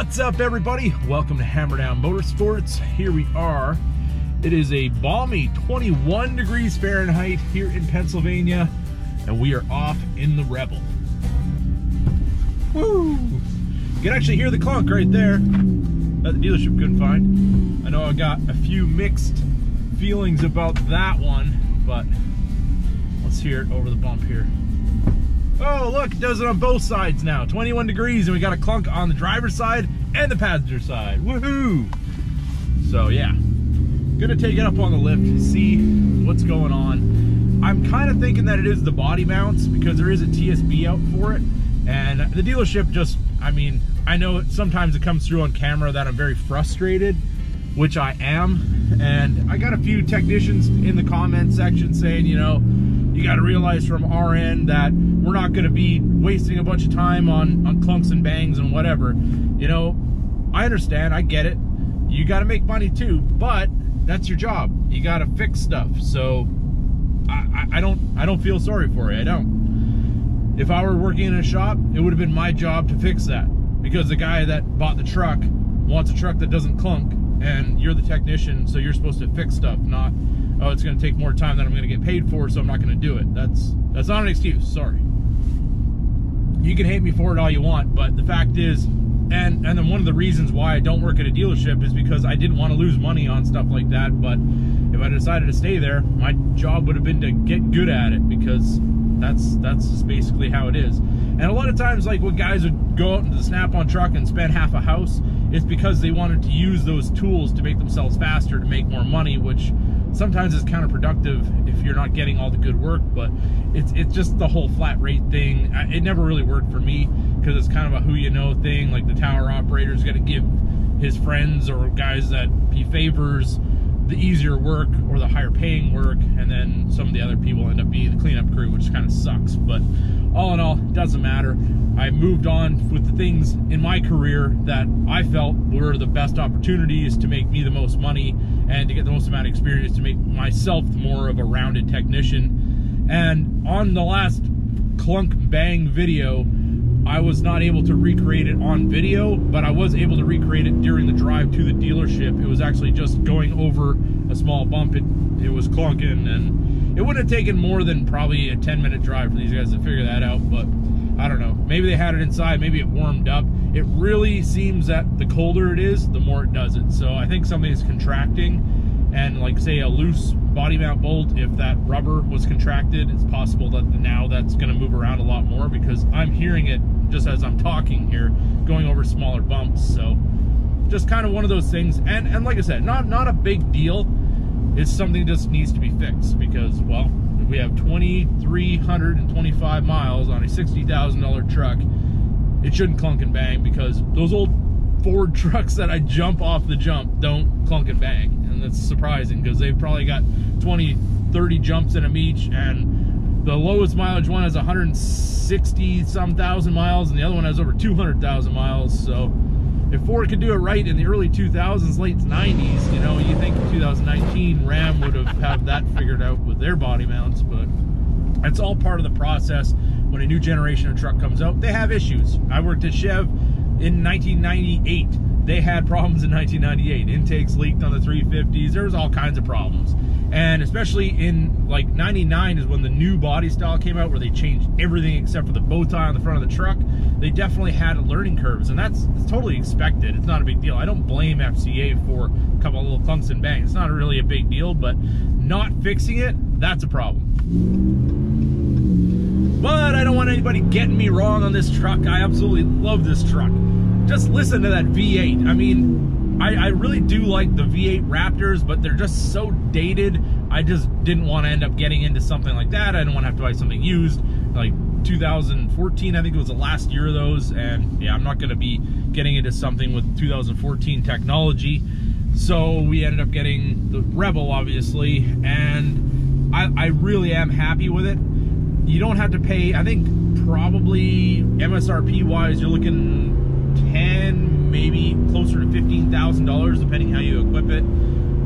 What's up, everybody? Welcome to Hammer Down Motorsports. Here we are. It is a balmy 21 degrees Fahrenheit here in Pennsylvania, and we are off in the Rebel. Woo! You can actually hear the clunk right there that the dealership couldn't find. I know I got a few mixed feelings about that one, but let's hear it over the bump here. Oh, look, it does it on both sides now. 21 degrees, and we got a clunk on the driver's side and the passenger side. Woohoo! So, yeah. Gonna take it up on the lift to see what's going on. I'm kind of thinking that it is the body mounts because there is a TSB out for it. And the dealership just, I mean, I know sometimes it comes through on camera that I'm very frustrated, which I am. And I got a few technicians in the comment section saying, you know, you got to realize from our end that we're not going to be wasting a bunch of time on clunks and bangs and whatever. You know, I understand, I get it. You got to make money too, but that's your job. You got to fix stuff. So I don't feel sorry for you. I don't. If I were working in a shop, it would have been my job to fix that, because the guy that bought the truck wants a truck that doesn't clunk, and you're the technician, so you're supposed to fix stuff, not, oh, it's going to take more time than I'm going to get paid for, so I'm not going to do it. That's not an excuse. Sorry. You can hate me for it all you want, but the fact is, and then one of the reasons why I don't work at a dealership is because I didn't want to lose money on stuff like that. But if I decided to stay there, my job would have been to get good at it, because that's just basically how it is. And a lot of times, like, when guys would go out into the Snap-on truck and spend half a house, it's because they wanted to use those tools to make themselves faster, to make more money, which sometimes is counterproductive if you're not getting all the good work. But it's just the whole flat rate thing. It never really worked for me, because it's kind of a who you know thing. Like, the tower operator's got to give his friends or guys that he favors the easier work or the higher paying work, and then some of the other people end up being the cleanup crew, which kind of sucks. But all in all, it doesn't matter. I moved on with the things in my career that I felt were the best opportunities to make me the most money and to get the most amount of experience, to make myself more of a rounded technician. And on the last clunk bang video, I was not able to recreate it on video, but I was able to recreate it during the drive to the dealership. It was actually just going over a small bump. It was clunking, and it wouldn't have taken more than probably a 10-minute drive for these guys to figure that out. But I don't know, maybe they had it inside, maybe it warmed up. It really seems that the colder it is, the more it does it. So I think something is contracting, and like, say, a loose body mount bolt, if that rubber was contracted, it's possible that now that's going to move around a lot more, because I'm hearing it just as I'm talking here, going over smaller bumps. So just kind of one of those things. And like I said, not a big deal. It's something that just needs to be fixed, because, well, if we have 2,325 miles on a $60,000 truck, it shouldn't clunk and bang, because those old Ford trucks that I jump off the jump don't clunk and bang. And that's surprising, because they've probably got 20, 30 jumps in them each, and the lowest mileage one has 160-some thousand miles, and the other one has over 200,000 miles. So if Ford could do it right in the early 2000s, late 90s, you know, you think in 2019 Ram would have that figured out with their body mounts. But it's all part of the process. When a new generation of truck comes out, they have issues. I worked at Chev in 1998. They had problems in 1998. Intakes leaked on the 350s. There was all kinds of problems. And especially in, like, 99 is when the new body style came out, where they changed everything except for the bow tie on the front of the truck. They definitely had learning curves, and it's totally expected. It's not a big deal. I don't blame FCA for a couple of little clunks and bangs. It's not really a big deal, but not fixing it, that's a problem. But I don't want anybody getting me wrong on this truck. I absolutely love this truck. Just listen to that V8. I mean, I really do like the V8 Raptors, but they're just so dated. I just didn't want to end up getting into something like that. I didn't want to have to buy something used. Like 2014, I think it was the last year of those. And yeah, I'm not going to be getting into something with 2014 technology. So we ended up getting the Rebel, obviously. And I really am happy with it. You don't have to pay, I think probably MSRP wise, you're looking 10, maybe closer to $15,000, depending how you equip it.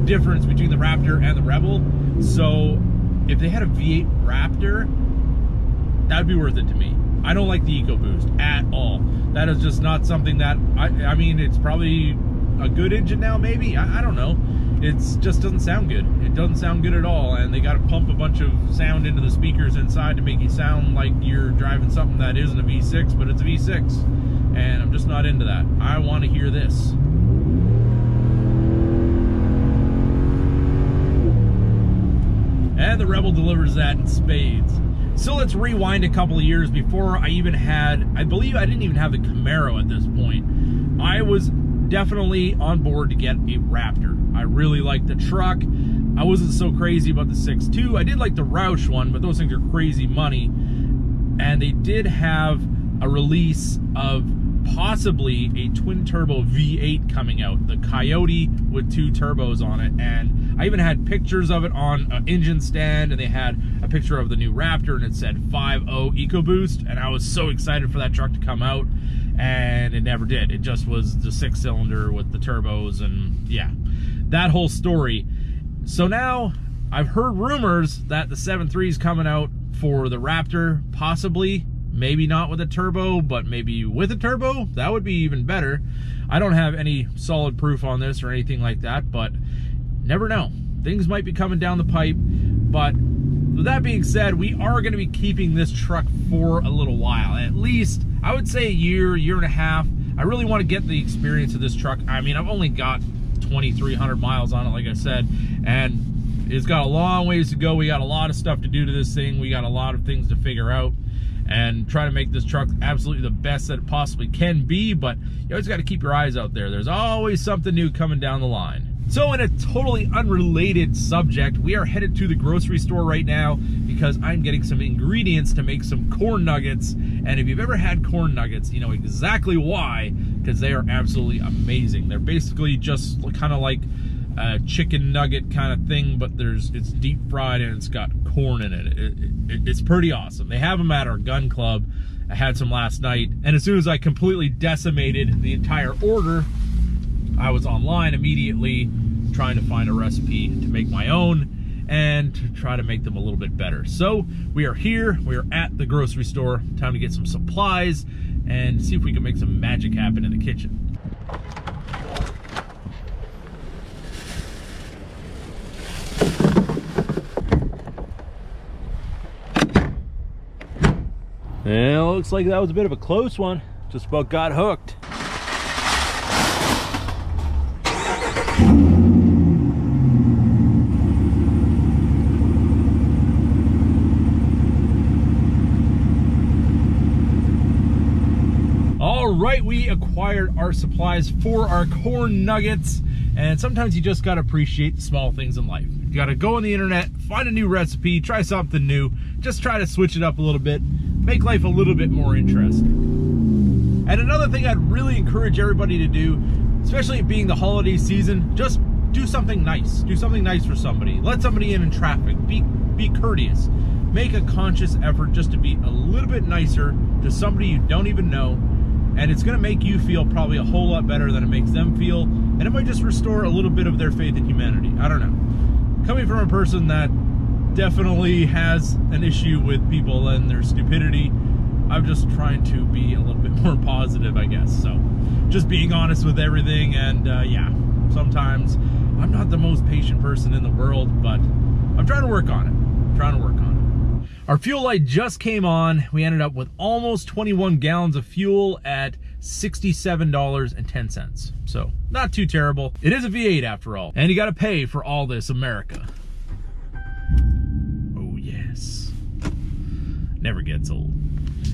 Difference between the Raptor and the Rebel. So if they had a V8 Raptor, that would be worth it to me. I don't like the EcoBoost at all. That is just not something that, I mean, it's probably a good engine now, maybe? I don't know. It just doesn't sound good. It doesn't sound good at all, and they got to pump a bunch of sound into the speakers inside to make you sound like you're driving something that isn't a V6, but it's a V6. And I'm just not into that. I want to hear this. And the Rebel delivers that in spades. So let's rewind a couple of years before I even had, I believe I didn't even have the Camaro at this point. I was definitely on board to get a Raptor. I really liked the truck. I wasn't so crazy about the 6.2. I did like the Roush one, but those things are crazy money. And they did have a release of possibly a twin turbo V8 coming out, the Coyote with 2 turbos on it. And I even had pictures of it on an engine stand, and they had a picture of the new Raptor, and it said 5.0 EcoBoost, and I was so excited for that truck to come out, and it never did. It just was the 6-cylinder with the turbos, and yeah, that whole story. So now I've heard rumors that the 7.3 is coming out for the Raptor, possibly. Maybe not with a turbo, but maybe with a turbo. That would be even better. I don't have any solid proof on this or anything like that, but never know. Things might be coming down the pipe. But with that being said, we are going to be keeping this truck for a little while. At least, I would say a year, year and a half. I really want to get the experience of this truck. I mean, I've only got 2,300 miles on it, like I said, and it's got a long ways to go. We got a lot of stuff to do to this thing. We got a lot of things to figure out and try to make this truck absolutely the best that it possibly can be, but you always got to keep your eyes out there. There's always something new coming down the line. So in a totally unrelated subject, we are headed to the grocery store right now because I'm getting some ingredients to make some corn nuggets. And if you've ever had corn nuggets, you know exactly why, because they are absolutely amazing. They're basically just kind of like a chicken nugget kind of thing, but it's deep fried and it's got corn in it. It's pretty awesome. They have them at our gun club. I had some last night, and as soon as I completely decimated the entire order, I was online immediately trying to find a recipe to make my own and to try to make them a little bit better. So we are here, we are at the grocery store. Time to get some supplies and see if we can make some magic happen in the kitchen. Well, looks like that was a bit of a close one. Just about got hooked. All right, we acquired our supplies for our corn nuggets, and sometimes you just gotta appreciate the small things in life. You gotta go on the internet, find a new recipe, try something new, just try to switch it up a little bit, make life a little bit more interesting. And another thing I'd really encourage everybody to do, especially it being the holiday season, just do something nice. Do something nice for somebody. Let somebody in traffic. Be courteous. Make a conscious effort just to be a little bit nicer to somebody you don't even know, and it's gonna make you feel probably a whole lot better than it makes them feel, and it might just restore a little bit of their faith in humanity. I don't know. Coming from a person that definitely has an issue with people and their stupidity, I'm just trying to be a little bit more positive, I guess. So just being honest with everything, and yeah, sometimes I'm not the most patient person in the world, but I'm trying to work on it. Our fuel light just came on. We ended up with almost 21 gallons of fuel at $67.10. So not too terrible. It is a V8 after all, and you gotta pay for all this, America. Oh yes, never gets old.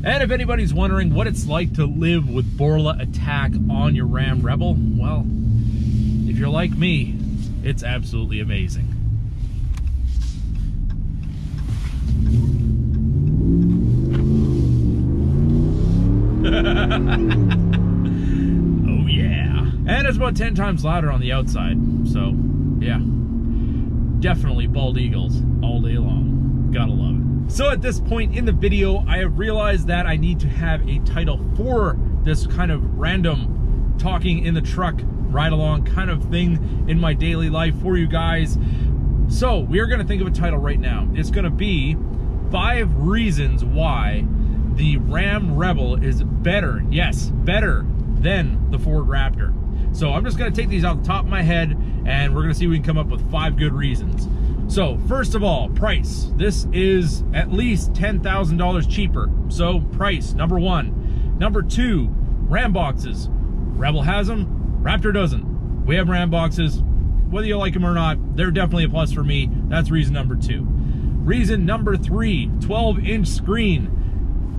And if anybody's wondering what it's like to live with Borla Attack on your Ram Rebel, well, if you're like me, it's absolutely amazing. Oh yeah. And it's about 10 times louder on the outside, so yeah, definitely bald eagles all day long. Gotta love it. So at this point in the video, I have realized that I need to have a title for this kind of random talking in the truck ride along kind of thing in my daily life for you guys. So we are going to think of a title right now. It's going to be 5 reasons why the Ram Rebel is better, yes, better than the Ford Raptor. So I'm just gonna take these off the top of my head and we're gonna see if we can come up with 5 good reasons. So first of all, price. This is at least $10,000 cheaper. So price, number 1. Number 2, Ram boxes. Rebel has them, Raptor doesn't. We have Ram boxes. Whether you like them or not, they're definitely a plus for me. That's reason number 2. Reason number 3, 12-inch screen.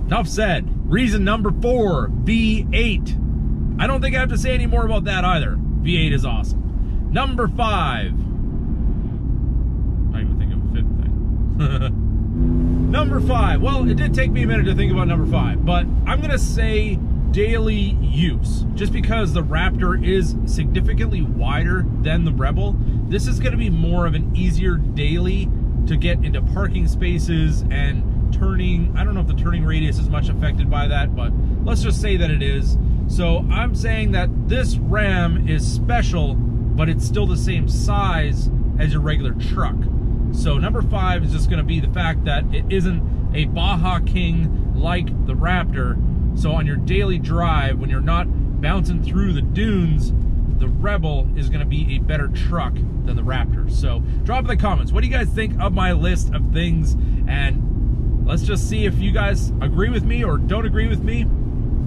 Enough said. Reason number 4, V8. I don't think I have to say any more about that either. V8 is awesome. Number 5. Not even thinking of a 5th thing. Number 5. Well, it did take me a minute to think about number 5, but I'm gonna say daily use. Just because the Raptor is significantly wider than the Rebel, this is gonna be more of an easier daily to get into parking spaces and turning. I don't know if the turning radius is much affected by that, but let's just say that it is. So I'm saying that this Ram is special, but it's still the same size as your regular truck. So number 5 is just gonna be the fact that it isn't a Baja King like the Raptor. So on your daily drive, when you're not bouncing through the dunes, the Rebel is gonna be a better truck than the Raptor. So drop in the comments, what do you guys think of my list of things? And let's just see if you guys agree with me or don't agree with me.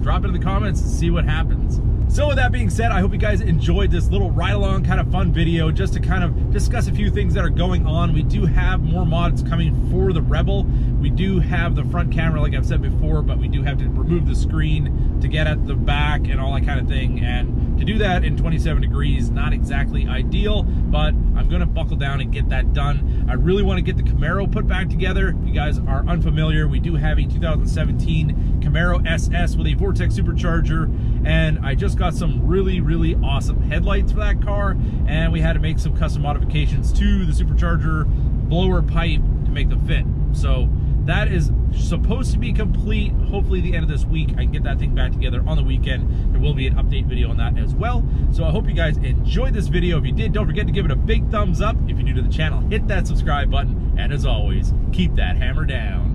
Drop it in the comments and see what happens. So with that being said, I hope you guys enjoyed this little ride-along kind of fun video just to kind of discuss a few things that are going on. We do have more mods coming for the Rebel. We do have the front camera, like I've said before, but we do have to remove the screen to get at the back and all that kind of thing. And to do that in 27 degrees, not exactly ideal, but I'm gonna buckle down and get that done. I really wanna get the Camaro put back together. If you guys are unfamiliar, we do have a 2017 Camaro SS with a Vortex supercharger, and I just got some really awesome headlights for that car, and we had to make some custom modifications to the supercharger blower pipe to make them fit. So that is supposed to be complete. Hopefully the end of this week I can get that thing back together on the weekend. There will be an update video on that as well. So I hope you guys enjoyed this video. If you did, don't forget to give it a big thumbs up. If you're new to the channel, hit that subscribe button, and as always, keep that hammer down.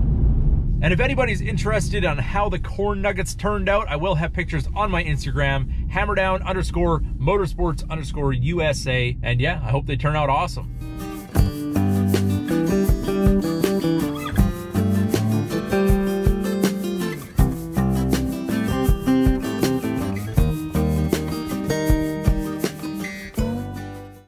And if anybody's interested on how the corn nuggets turned out, I will have pictures on my Instagram, hammerdown_motorsports_USA. And yeah, I hope they turn out awesome.